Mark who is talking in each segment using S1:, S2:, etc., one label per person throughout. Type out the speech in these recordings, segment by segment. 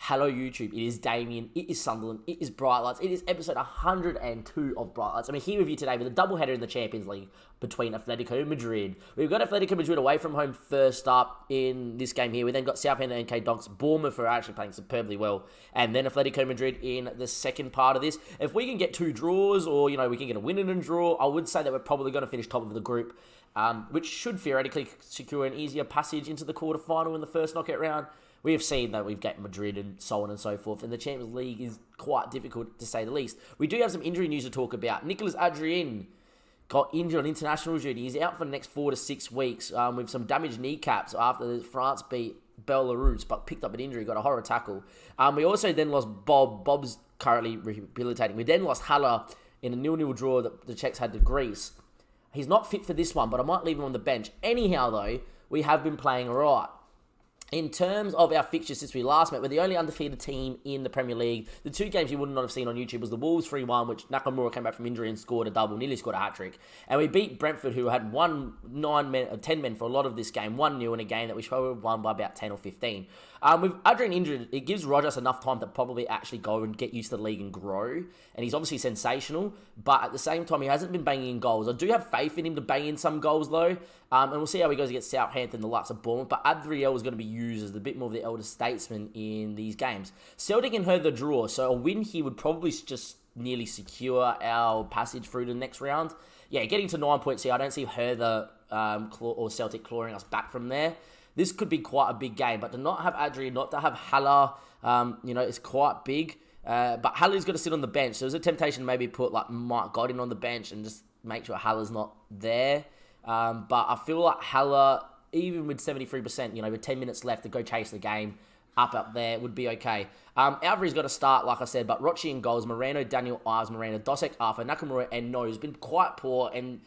S1: Hello YouTube, it is Damien, it is Sunderland, it is Bright Lights, it is episode 102 of Bright Lights. I'm here with you today with a doubleheader in the Champions League between Atletico Madrid. We've got Atletico Madrid away from home first up in this game here. We then got Southampton and NK Dogs. Bournemouth are actually playing superbly well. And then Atletico Madrid in the second part of this. If we can get 2 draws or, we can get a win and a draw, I would say that we're probably going to finish top of the group, which should theoretically secure an easier passage into the quarterfinal in the first knockout round. We have seen that we've got Madrid and so on and so forth, and the Champions League is quite difficult to say the least. We do have some injury news to talk about. Nicolas Audren got injured on international duty. He's out for the next 4 to 6 weeks with some damaged kneecaps after France beat Belarus, but picked up an injury, got a horror tackle. We also then lost Bob. Bob's currently rehabilitating. We then lost Haller in a 0-0 draw that the Czechs had to Greece. He's not fit for this one, but I might leave him on the bench. Anyhow, though, we have been playing all right. In terms of our fixtures since we last met, we're the only undefeated team in the Premier League. The 2 games you would not have seen on YouTube was the Wolves 3-1, which Nakamura came back from injury and scored a double, nearly scored a hat-trick. And we beat Brentford, who had 10 men for a lot of this game, 1-0 in a game that we probably won by about 10 or 15. With Audren injured, it gives Rodgers enough time to probably actually go and get used to the league and grow. And he's obviously sensational, but at the same time, he hasn't been banging in goals. I do have faith in him to bang in some goals, though. And we'll see how he goes against Southampton, the likes of Bournemouth. But Adriel is going to be used as a bit more of the elder statesman in these games. Celtic and her the draw, so a win here would probably just nearly secure our passage through to the next round. Yeah, getting to 9 points here, I don't see Hertha or Celtic clawing us back from there. This could be quite a big game, but to not have Adrian, not to have Haller, is quite big. But Haller's got to sit on the bench, so there's a temptation to maybe put like Mike Godin on the bench and just make sure Haller's not there. But I feel like Haller, even with 73%, with 10 minutes left to go chase the game, up there would be okay. Alvarez's got to start, like I said, but Rochi in goals, Moreno, Daniel Ives, Moreno, Dosek, Arthur, Nakamura, and No has been quite poor, and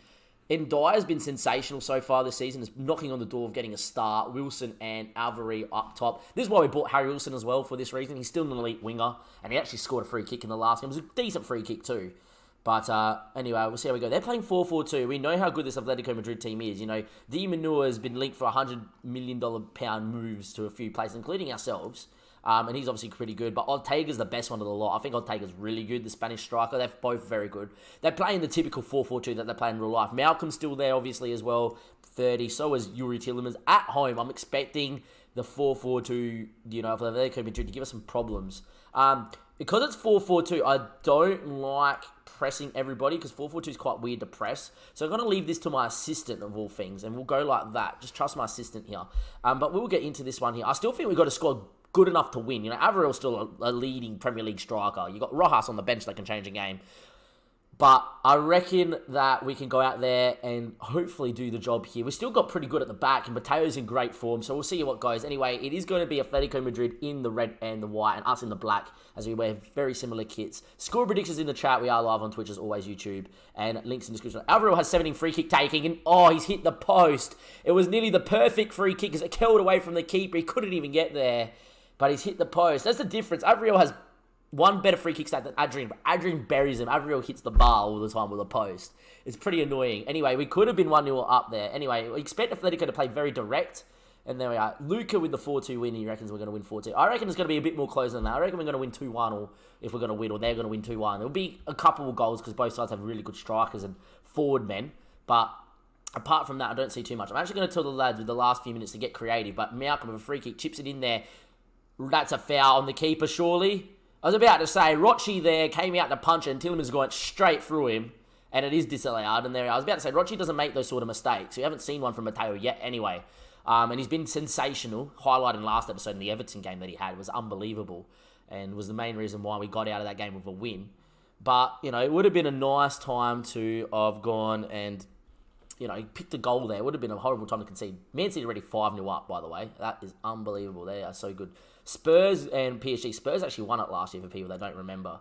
S1: Ndiaye's been sensational so far this season. Is knocking on the door of getting a start. Wilson and Alvarez up top. This is why we bought Harry Wilson as well for this reason. He's still an elite winger, and he actually scored a free kick in the last game. It was a decent free kick too. But anyway, we'll see how we go. They're playing 4-4-2. We know how good this Atletico Madrid team is. Di Manuel has been linked for $100 million moves to a few places, including ourselves. And he's obviously pretty good. But Ortega's the best one of the lot. I think Ortega's really good, the Spanish striker. They're both very good. They're playing the typical 4-4-2 that they play in real life. Malcolm's still there, obviously, as well. 30. So is Yuri Tillemans. At home, I'm expecting the 4-4-2, of Atletico Madrid to give us some problems. Because it's 4-4-2, I don't like pressing everybody because 4-4-2 is quite weird to press. So I'm going to leave this to my assistant of all things, and we'll go like that. Just trust my assistant here. But we'll get into this one here. I still think we've got a squad good enough to win. Averill's still a leading Premier League striker. You got Rojas on the bench that can change a game. But I reckon that we can go out there and hopefully do the job here. We've still got pretty good at the back, and Mateo's in great form, so we'll see what goes. Anyway, it is going to be Atletico Madrid in the red and the white, and us in the black, as we wear very similar kits. Score predictions in the chat. We are live on Twitch, as always, YouTube, and links in the description. Alvaro has 17 free kick taking, and he's hit the post. It was nearly the perfect free kick, because it curled away from the keeper. He couldn't even get there, but he's hit the post. That's the difference. Alvaro has one better free kick stat than Audren, but Audren buries him. Audren hits the bar all the time with a post. It's pretty annoying. Anyway, we could have been 1-0 up there. Anyway, we expect Atletico to play very direct. And there we are. Luca with the 4-2 win. He reckons we're going to win 4-2. I reckon it's going to be a bit more close than that. I reckon we're going to win 2-1, or if we're going to win, or they're going to win 2-1. There'll be a couple of goals because both sides have really good strikers and forward men. But apart from that, I don't see too much. I'm actually going to tell the lads with the last few minutes to get creative. But Malcolm with a free kick chips it in there. That's a foul on the keeper, surely. I was about to say, Rochi there came out to punch it, and Tillemans going straight through him, and it is disallowed. And there, I was about to say, Rochi doesn't make those sort of mistakes. We haven't seen one from Mateo yet, anyway. And he's been sensational. Highlighted in last episode in the Everton game that he had was unbelievable, and was the main reason why we got out of that game with a win. But it would have been a nice time to have gone and picked a goal there. It would have been a horrible time to concede. Man City already 5-0 up, by the way. That is unbelievable. They are so good. Spurs and PSG. Spurs actually won it last year for people that don't remember.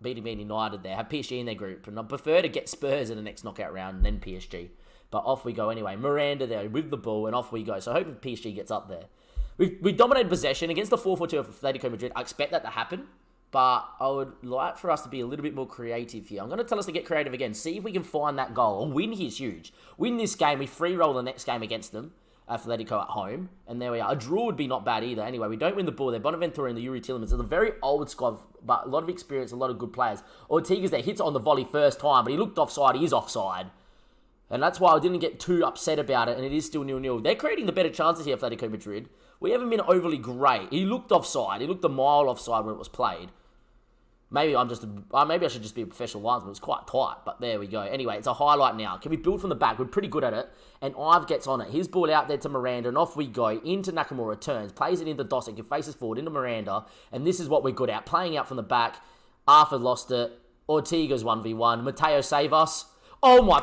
S1: Beating Man United there. Have PSG in their group. And I prefer to get Spurs in the next knockout round and then PSG. But off we go anyway. Miranda there with the ball, and off we go. So I hope PSG gets up there. We dominated possession against the 4-4-2 of Atletico Madrid. I expect that to happen. But I would like for us to be a little bit more creative here. I'm going to tell us to get creative again. See if we can find that goal. A win here is huge. Win this game. We free roll the next game against them. Atletico at home. And there we are. A draw would be not bad either. Anyway, we don't win the ball there. Bonaventura and the Yuri Tillemans are a very old squad, but a lot of experience, a lot of good players. Ortiga's there, hits it on the volley first time, but he looked offside. He is offside. And that's why I didn't get too upset about it, and it is still 0-0. They're creating the better chances here, Atletico Madrid. We haven't been overly great. He looked offside. He looked a mile offside when it was played. Maybe I should just be a professional linesman. It was quite tight, but there we go. Anyway, it's a highlight now. Can we build from the back? We're pretty good at it. And Ive gets on it. His ball out there to Miranda, and off we go. Into Nakamura, turns, plays it into Dosek, and faces forward into Miranda. And this is what we're good at. Playing out from the back. Arthur lost it. Ortiga's 1v1. Mateo save us. Oh my...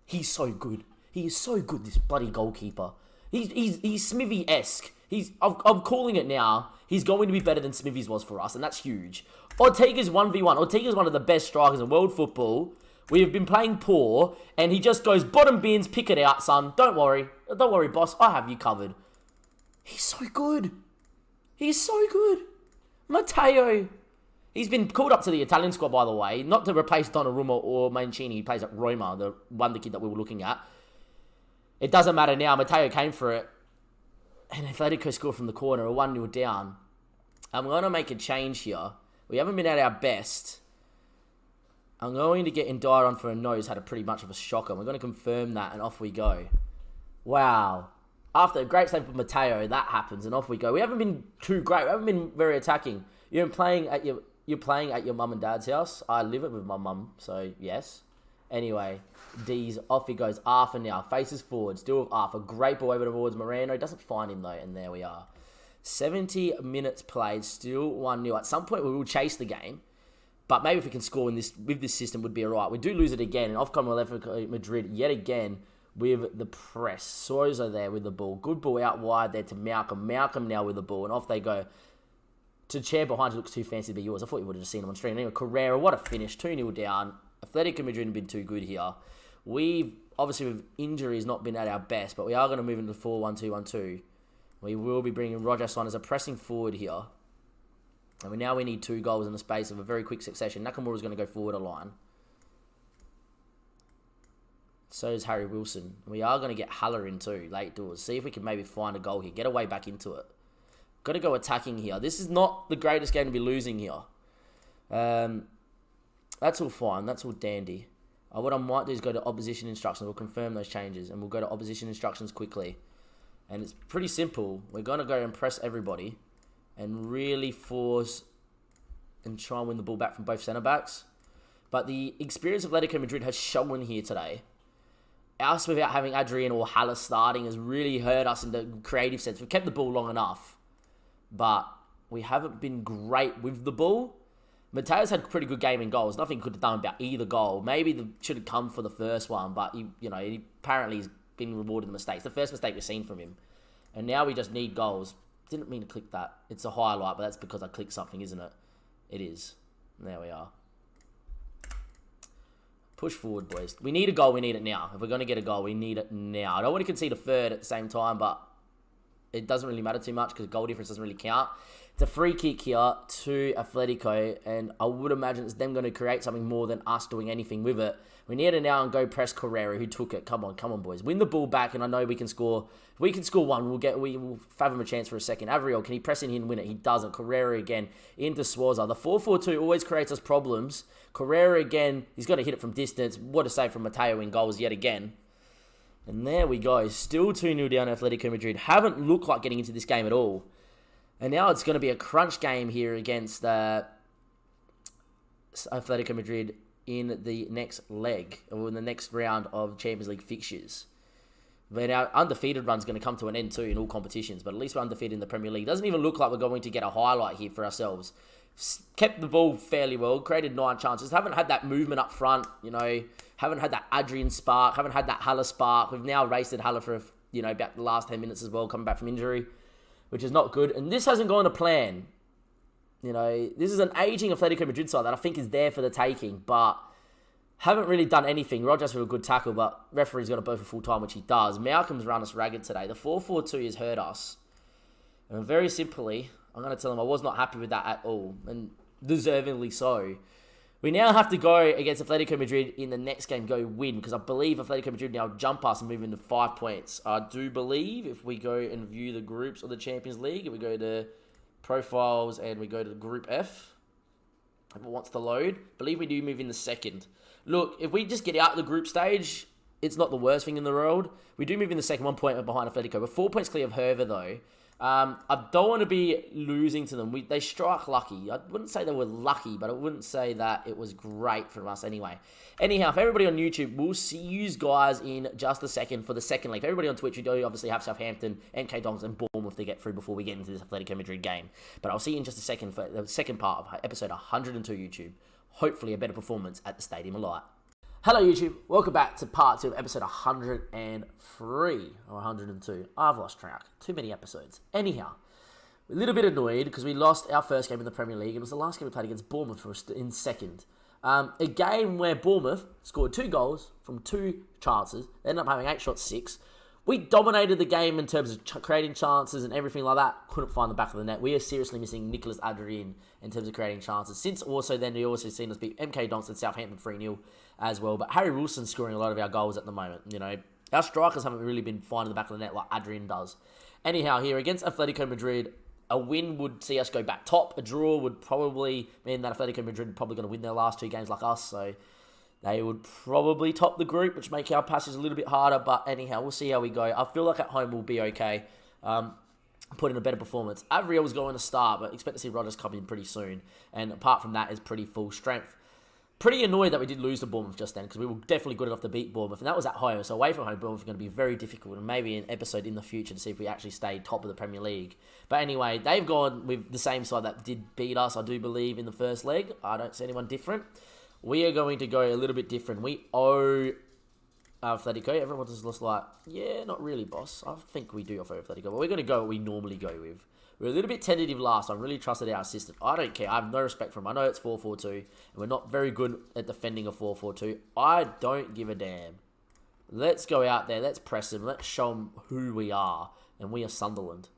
S1: He's so good. He is so good, this bloody goalkeeper. He's Smithy-esque. I'm calling it now. He's going to be better than Smithy's was for us, and that's huge. Ortiga's 1v1. Ortiga's one of the best strikers in world football. We have been playing poor, and he just goes, bottom bins, pick it out, son. Don't worry. Don't worry, boss. I have you covered. He's so good. He's so good. Matteo. He's been called up to the Italian squad, by the way. Not to replace Donnarumma or Mancini. He plays at Roma, the wonder kid that we were looking at. It doesn't matter now. Matteo came for it. And Atletico scored from the corner, a 1-0 down. I'm going to make a change here. We haven't been at our best. I'm going to get Ndyer on for a nose. Had a pretty much of a shocker. We're going to confirm that, and off we go. Wow. After a great save from Matteo, that happens, and off we go. We haven't been too great. We haven't been very attacking. You're playing at your mum and dad's house. I live it with my mum, so yes. Anyway, D's off he goes. Arthur now faces forward. Still with Arthur. Great ball over towards Moreno. Doesn't find him though, and there we are. 70 minutes played. Still 1-0. At some point we will chase the game, but maybe if we can score in this with this system would be alright. We do lose it again, and off come Atletico Madrid yet again with the press. Sosa there with the ball. Good ball out wide there to Malcolm. Malcolm now with the ball, and off they go. To chair behind you looks too fancy to be yours. I thought you would have just seen him on stream. Anyway, Carrera, what a finish. 2-0 down. Atletico Madrid have been too good here. We've, obviously with injuries, not been at our best, but we are going to move into 4-1-2-1-2. We will be bringing Rojas on as a pressing forward here. And we need 2 goals in the space of a very quick succession. Nakamura's going to go forward a line. So is Harry Wilson. We are going to get Haller in too, late doors. See if we can maybe find a goal here. Get a way back into it. Got to go attacking here. This is not the greatest game to be losing here. That's all fine. That's all dandy. What I might do is go to opposition instructions. We'll confirm those changes, and we'll go to opposition instructions quickly. And it's pretty simple. We're going to go and press everybody and really force and try and win the ball back from both centre-backs. But the experience of Atletico Madrid has shown here today. Us without having Audren or Haller starting has really hurt us in the creative sense. We've kept the ball long enough, but we haven't been great with the ball. Mateo's had a pretty good game in goals. Nothing could have done about either goal. Maybe they should have come for the first one, but he apparently he's been rewarded the mistakes. The first mistake we've seen from him. And now we just need goals. Didn't mean to click that. It's a highlight, but that's because I clicked something, isn't it? It is. There we are. Push forward, boys. We need a goal. We need it now. If we're going to get a goal, we need it now. I don't want to concede a third at the same time, but it doesn't really matter too much because goal difference doesn't really count. It's a free kick here to Atletico, and I would imagine it's them going to create something more than us doing anything with it. We need it now and go press Carrera, who took it. Come on, boys. Win the ball back, and I know we can score. If we can score one, we'll fathom a chance for a second. Avriel, can he press in here and win it? He doesn't. Carrera again into Swaza. The 4-4-2 always creates us problems. Carrera again, he's got to hit it from distance. What a save from Mateo in goals yet again. And there we go. Still 2-0 down Atletico Madrid. Haven't looked like getting into this game at all. And now it's going to be a crunch game here against Atletico Madrid in the next leg, or in the next round of Champions League fixtures. But our undefeated run's going to come to an end too in all competitions, but at least we're undefeated in the Premier League. Doesn't even look like we're going to get a highlight here for ourselves. Kept the ball fairly well, created 9 chances. Haven't had that movement up front, haven't had that Audren spark, haven't had that Haller spark. We've now raced Haller for, about the last 10 minutes as well, coming back from injury, which is not good. And this hasn't gone to plan. This is an aging Atletico Madrid side that I think is there for the taking, but haven't really done anything. Rojas with a good tackle, but referee's got to both for full time, which he does. Malcolm's run us ragged today. The 4-4-2 has hurt us. And very simply, I'm going to tell him I was not happy with that at all, and deservingly so. We now have to go against Atletico Madrid in the next game, go win, because I believe Atletico Madrid now jump us and move into 5 points. I do believe if we go and view the groups of the Champions League, if we go to profiles and we go to Group F, if it wants to load, I believe we do move in the second. Look, if we just get out of the group stage, it's not the worst thing in the world. We do move in the second, 1 point behind Atletico. We're 4 points clear of Herva, though. I don't want to be losing to them. They strike lucky. I wouldn't say they were lucky, but I wouldn't say that it was great from us anyway. Anyhow, for everybody on YouTube, we'll see you guys in just a second for the second leg. For everybody on Twitch, we do obviously have Southampton, MK Dons, and Bournemouth to get through before we get into this Atletico Madrid game. But I'll see you in just a second for the second part of episode 102 YouTube. Hopefully a better performance at the Stadium of Light. Hello YouTube, welcome back to part 2 of episode 103 or 102. I've lost track. Too many episodes. Anyhow, we're a little bit annoyed because we lost our first game in the Premier League. It was the last game we played against Bournemouth in second. A game where Bournemouth scored 2 goals from 2 chances. They ended up having 8 shots, 6. We dominated the game in terms of creating chances and everything like that. Couldn't find the back of the net. We are seriously missing Nicolas Audren in terms of creating chances. Since also then, we also seen us beat MK Dons and Southampton 3-0 as well. But Harry Wilson's scoring a lot of our goals at the moment. You know, our strikers haven't really been finding the back of the net like Audren does. Anyhow, here against Atletico Madrid, a win would see us go back top. A draw would probably mean that Atletico Madrid are probably going to win their last 2 games like us. So they would probably top the group, which make our passage a little bit harder. But anyhow, we'll see how we go. I feel like at home we'll be okay. Put in a better performance. Avriel was going to start, but expect to see Rodgers come in pretty soon. And apart from that, is pretty full strength. Pretty annoyed that we did lose to Bournemouth just then, because we were definitely good enough to beat Bournemouth. And that was at home. So away from home, Bournemouth are going to be very difficult. And maybe an episode in the future to see if we actually stay top of the Premier League. But anyway, they've gone with the same side that did beat us, I do believe, in the first leg. I don't see anyone different. We are going to go a little bit different. We owe Atletico. Everyone just looks like, yeah, not really, boss. I think we do offer Atletico, but we're going to go what we normally go with. We're a little bit tentative last time. Really trusted our assistant. I don't care. I have no respect for him. I know it's 4-4-2, and we're not very good at defending a 4-4-2. I don't give a damn. Let's go out there. Let's press him. Let's show him who we are, and we are Sunderland.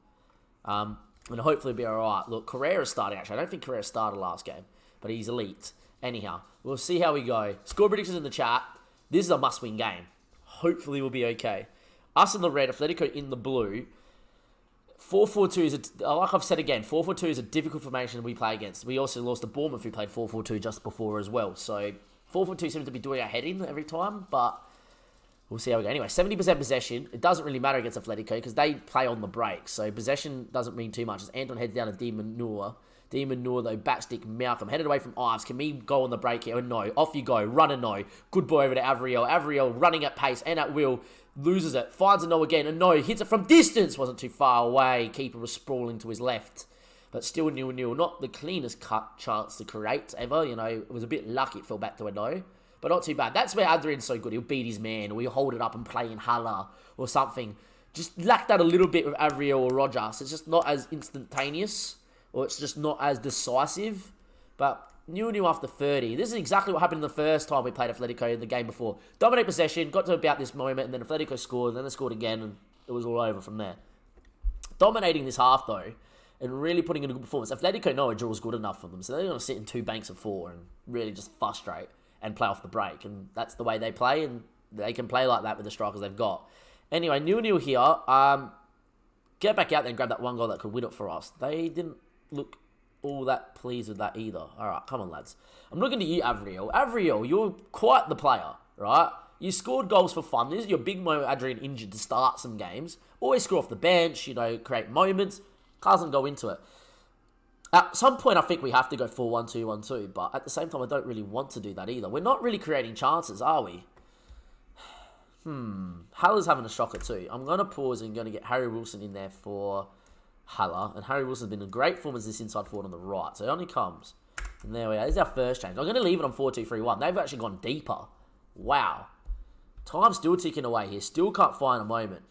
S1: And hopefully be all right. Look, Carrera's starting, actually. I don't think Carrera started last game, but he's elite. Anyhow, we'll see how we go. Score predictions in the chat. This is a must-win game. Hopefully we'll be okay. Us in the red, Atletico in the blue. 4-4-2 is, like I've said again, 4-4-2 is a difficult formation we play against. We also lost to Bournemouth, who played 4-4-2 just before as well. So 4-4-2 seems to be doing our head in every time, but we'll see how we go. Anyway, 70% possession. It doesn't really matter against Atletico because they play on the break. So possession doesn't mean too much. As Anton heads down to Di Manure, though, backstick, Malcolm, headed away from Ives. Can we go on the break here? No. Off you go. Run a no. Good boy over to Avriel. Avriel running at pace and at will. Loses it. Finds a no again. A no. Hits it from distance. Wasn't too far away. Keeper was sprawling to his left. But still 0-0. Not the cleanest cut chance to create ever. You know, it was a bit lucky it fell back to a no. But not too bad. That's where Audren's so good. He'll beat his man. Or he'll hold it up and play in Hala or something. Just lack that a little bit with Avriel or Rodgers. It's just not as instantaneous. Or it's just not as decisive. But 0-0 after 30. This is exactly what happened the first time we played Atletico in the game before. Dominate possession, got to about this moment, and then Atletico scored, and then they scored again, and it was all over from there. Dominating this half, though, and really putting in a good performance. Atletico know a draw is good enough for them, so they're going to sit in 2 banks of 4 and really just frustrate and play off the break. And that's the way they play, and they can play like that with the strikers they've got. Anyway, 0-0 here. Get back out there and grab that one goal that could win it for us. They didn't look all that pleased with that either. Alright, come on, lads. I'm looking to you, Avriel. Avriel, you're quite the player, right? You scored goals for fun. This is your big moment, Audren injured to start some games. Always score off the bench, you know, create moments. Doesn't go into it. At some point, I think we have to go 4-1-2-1-2, but at the same time, I don't really want to do that either. We're not really creating chances, are we? Haller's having a shocker too. I'm going to pause and going to get Harry Wilson in there for Haller, and Harry Wilson's been in great form as this inside forward on the right, so it only comes. And there we are. This is our first change. I'm going to leave it on 4-2-3-1. They've actually gone deeper. Wow. Time's still ticking away here. Still can't find a moment.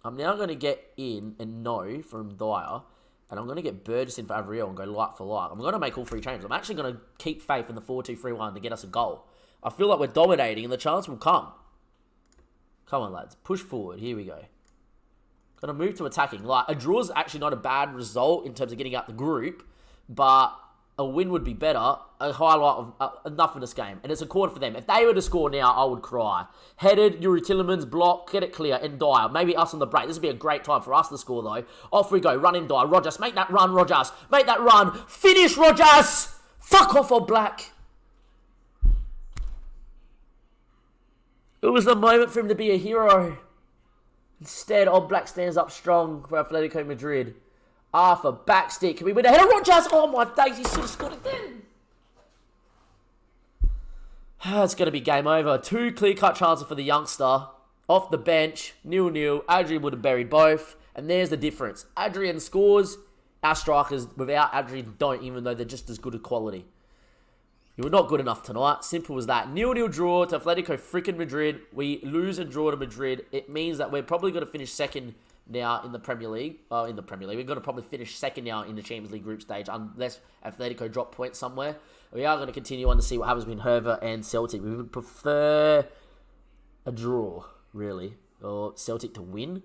S1: I'm now going to get in and no from Dyer, and I'm going to get Burgess in for Avriel and go light for light. I'm going to make all 3 changes. I'm actually going to keep faith in the 4-2-3-1 to get us a goal. I feel like we're dominating, and the chance will come. Come on, lads. Push forward. Here we go. Going to move to attacking. Like, a draw is actually not a bad result in terms of getting out the group, but a win would be better. A highlight of enough in this game. And it's a quarter for them. If they were to score now, I would cry. Headed, Yuri Tillemans, block, get it clear, and Dyer. Maybe us on the break. This would be a great time for us to score, though. Off we go. Run in Dyer. Rogers, make that run, Rogers. Make that run. Finish, Rogers! Fuck off, All Black. It was the moment for him to be a hero. Instead, All Black stands up strong for Atletico Madrid. Arthur, backstick. Can we win a header? Rogers! Oh my days, he should have scored again. It's going to be game over. 2 clear-cut chances for the youngster. Off the bench, 0-0. Adrian would have buried both. And there's the difference. Adrian scores. Our strikers, without Adrian, don't, even though they're just as good a quality. You were not good enough tonight. Simple as that. 0-0 draw to Atletico freaking Madrid. We lose and draw to Madrid. It means that we're probably going to finish second now in the Premier League. We're going to probably finish second now in the Champions League group stage, unless Atletico drop points somewhere. We are going to continue on to see what happens between Hertha and Celtic. We would prefer a draw, really, or Celtic to win.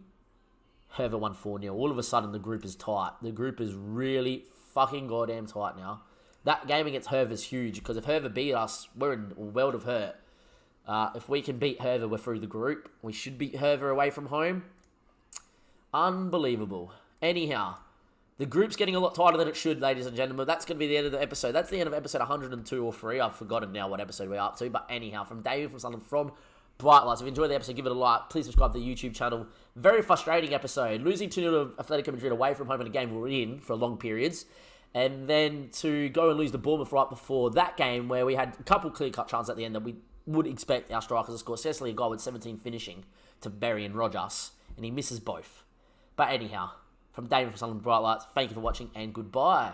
S1: Hertha won 4-0. All of a sudden, the group is tight. The group is really fucking goddamn tight now. That game against Hertha is huge, because if Hertha beat us, we're in a world of hurt. If we can beat Hertha, we're through the group. We should beat Hertha away from home. Unbelievable. Anyhow, the group's getting a lot tighter than it should, ladies and gentlemen. That's going to be the end of the episode. That's the end of episode 102 or 3. I've forgotten now what episode we're up to. But anyhow, from David, from Sunderland, from Bright Lights. If you enjoyed the episode, give it a like. Please subscribe to the YouTube channel. Very frustrating episode. Losing 2-0 to Atletico Madrid away from home in a game we were in for long periods. And then to go and lose to Bournemouth right before that game, where we had a couple clear-cut chances at the end that we would expect our strikers to score. Especially a guy with 17 finishing to bury in Rogers. And he misses both. But anyhow, from David from Sunderland Bright Lights, thank you for watching and goodbye.